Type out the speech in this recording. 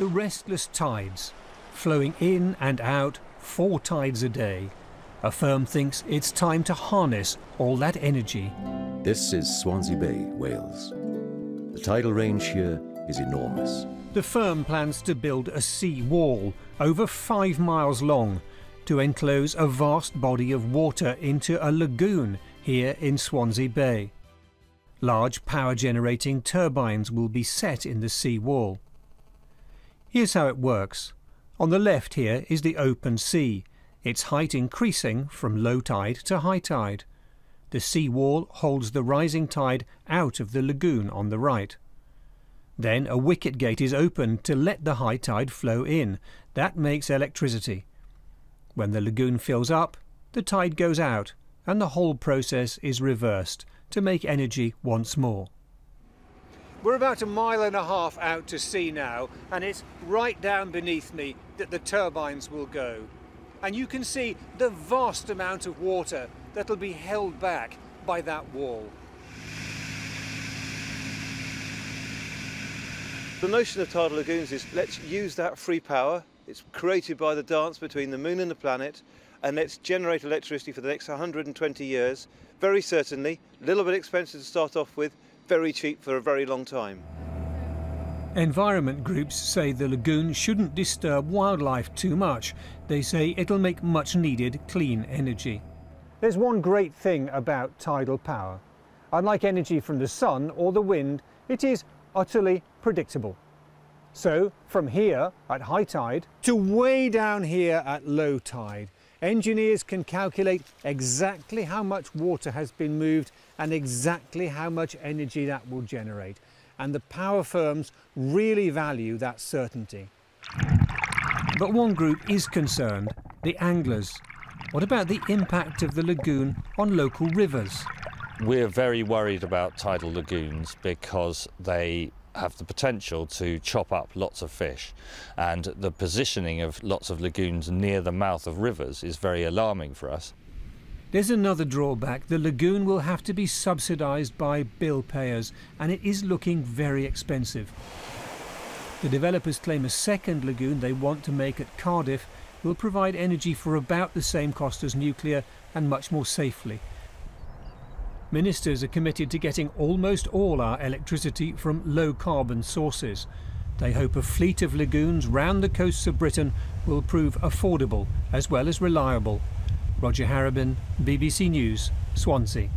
the restless tides, flowing in and out 4 tides a day. A firm thinks it's time to harness all that energy. This is Swansea Bay, Wales. The tidal range here is enormous. The firm plans to build a sea wall over 5 miles long to enclose a vast body of water into a lagoon here in Swansea Bay. Large power-generating turbines will be set in the sea wall. Here's how it works. On the left here is the open sea, its height increasing from low tide to high tide. The sea wall holds the rising tide out of the lagoon on the right. Then a wicket gate is opened to let the high tide flow in. That makes electricity. When the lagoon fills up, the tide goes out, and the whole process is reversed to make energy once more. We're about 1.5 miles out to sea now, and it's right down beneath me that the turbines will go. And you can see the vast amount of water that'll be held back by that wall. The notion of tidal lagoons is let's use that free power. It's created by the dance between the moon and the planet, and let's generate electricity for the next 120 years. Very certainly, a little bit expensive to start off with, very cheap for a very long time. Environment groups say the lagoon shouldn't disturb wildlife too much. They say it'll make much needed clean energy. There's one great thing about tidal power. Unlike energy from the sun or the wind, it is utterly predictable. So from here at high tide to way down here at low tide, engineers can calculate exactly how much water has been moved and exactly how much energy that will generate. And the power firms really value that certainty. But one group is concerned, the anglers. What about the impact of the lagoon on local rivers? We're very worried about tidal lagoons because they have the potential to chop up lots of fish, and the positioning of lots of lagoons near the mouth of rivers is very alarming for us. There's another drawback. The lagoon will have to be subsidised by bill payers, and it is looking very expensive. The developers claim a second lagoon they want to make at Cardiff will provide energy for about the same cost as nuclear and much more safely. Ministers are committed to getting almost all our electricity from low-carbon sources. They hope a fleet of lagoons round the coasts of Britain will prove affordable as well as reliable. Roger Harrabin, BBC News, Swansea.